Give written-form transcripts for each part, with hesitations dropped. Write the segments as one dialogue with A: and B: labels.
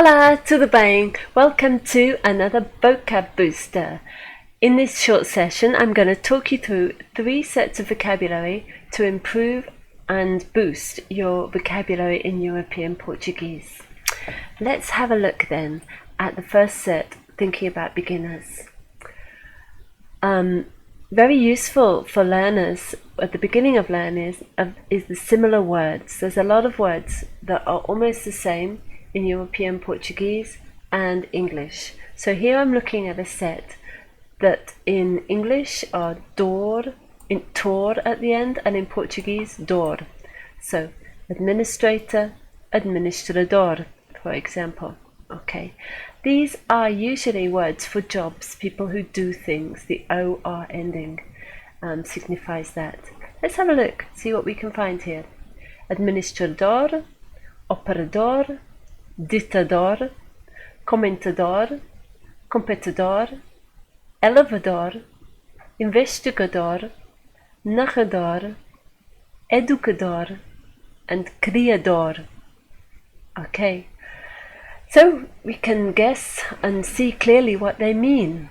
A: Hola, tudo bem? Welcome to another vocab booster. In this short session, I'm going to talk you through 3 sets of vocabulary to improve and boost your vocabulary in European Portuguese. Let's have a look then at the first set, thinking about beginners. Very useful for learners at the beginning of learning is the similar words. There's a lot of words that are almost the same in European Portuguese and English. So here I'm looking at a set that in English are dor, tor at the end, and in Portuguese dor. So administrator, administrador, for example. Okay, these are usually words for jobs, people who do things. The OR ending signifies that. Let's have a look, see what we can find here. Administrador, operador, ditador, comentador, competidor, elevador, investigador, narrador, educador, and criador. Okay, so we can guess and see clearly what they mean.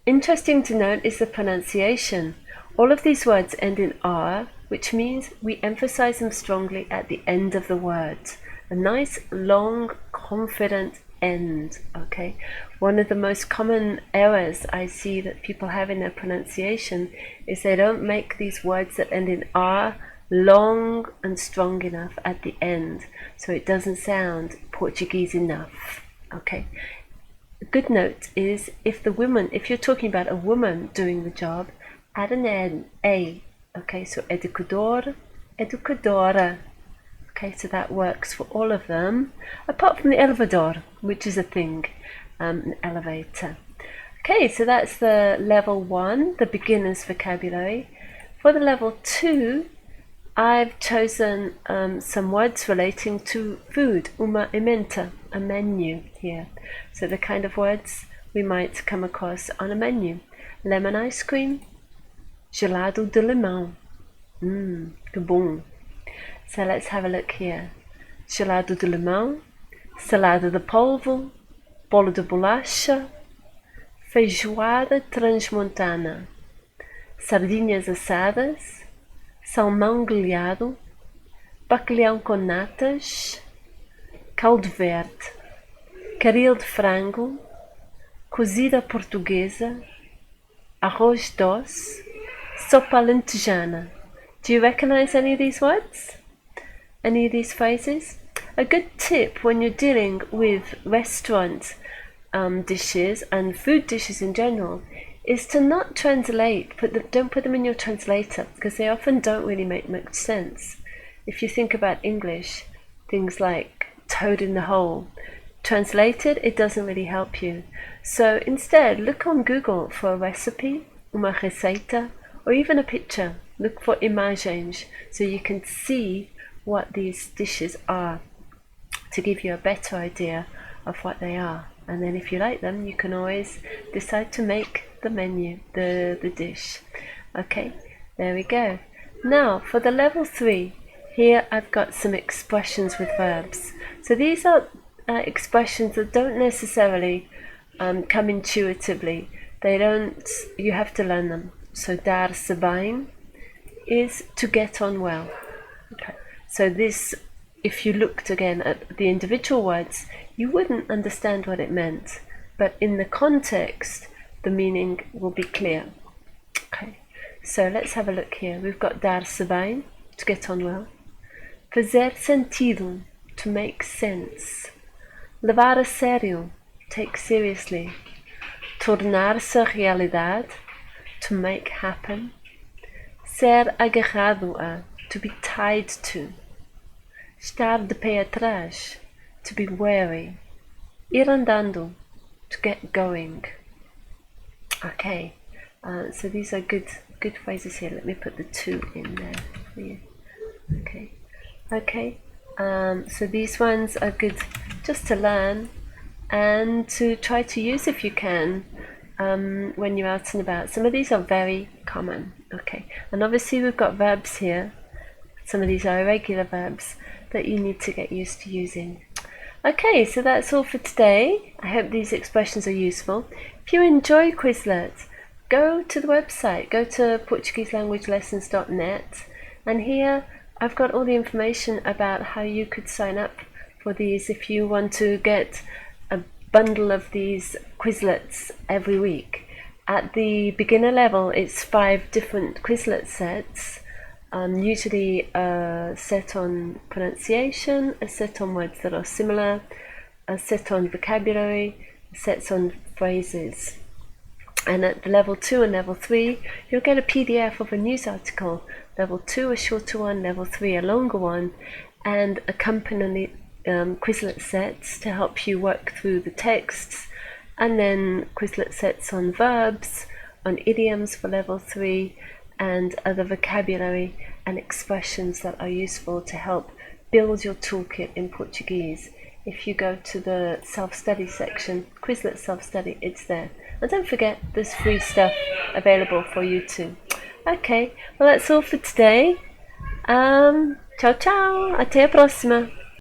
A: Interesting to note is the pronunciation. All of these words end in R, which means we emphasize them strongly at the end of the word. A nice, long, confident end. Okay, one of the most common errors I see that people have in their pronunciation is they don't make these words that end in R long and strong enough at the end, so it doesn't sound Portuguese enough. Okay, a good note is if you're talking about a woman doing the job, add an N, A. Okay, so educador, educadora. Okay, so that works for all of them, apart from the elevador, which is a thing, an elevator. Okay, so that's the level 1, the beginner's vocabulary. For the level 2, I've chosen some words relating to food, uma emenda, a menu here. So the kind of words we might come across on a menu. Lemon ice cream, gelado de limão. Que bom. So let's have a look here. Gelado de limão, salada de polvo, bolo de bolacha, feijoada transmontana, sardinhas assadas, salmão grelhado, bacalhau com natas, caldo verde, caril de frango, cozida portuguesa, arroz doce, sopa alentejana. Do you recognize any of these words? Any of these phrases? A good tip when you're dealing with restaurant dishes and food dishes in general is to not translate, don't put them in your translator, because they often don't really make much sense. If you think about English, things like toad in the hole, translated, it doesn't really help you. So instead, look on Google for a recipe, uma receita, or even a picture. Look for imagens so you can see what these dishes are, to give you a better idea of what they are. And then if you like them, you can always decide to make the menu, the dish. Okay, there we go. Now for the level 3, here I've got some expressions with verbs. So these are expressions that don't necessarily come intuitively. You have to learn them. So dar-se bem is to get on well. Okay. So this, if you looked again at the individual words, you wouldn't understand what it meant, but in the context, the meaning will be clear. Okay, so let's have a look here. We've got dar-se bem, to get on well. Fazer sentido, to make sense. Levar a sério, take seriously. Tornar-se realidade, to make happen. Ser agarrado a, to be tied to. Estar de pé atrás, to be wary. Ir andando, to get going. Okay, so these are good phrases here. Let me put the 2 in there for you. Okay, so these ones are good just to learn and to try to use if you can when you're out and about. Some of these are very common. Okay, and obviously we've got verbs here. Some of these are irregular verbs that you need to get used to using. Okay, so that's all for today. I hope these expressions are useful. If you enjoy Quizlet, go to the website, go to PortugueseLanguageLessons.net, and here I've got all the information about how you could sign up for these if you want to get a bundle of these Quizlets every week. At the beginner level, it's 5 different Quizlet sets. Usually a set on pronunciation, a set on words that are similar, a set on vocabulary, sets on phrases. And at the level 2 and level 3, you'll get a PDF of a news article. Level 2 a shorter one, level 3 a longer one, and accompanying Quizlet sets to help you work through the texts, and then Quizlet sets on verbs, on idioms for level 3, and other vocabulary and expressions that are useful to help build your toolkit in Portuguese. If you go to the self-study section, Quizlet self-study, it's there. And don't forget, there's free stuff available for you too. Okay, well that's all for today. Tchau, tchau. Até a próxima.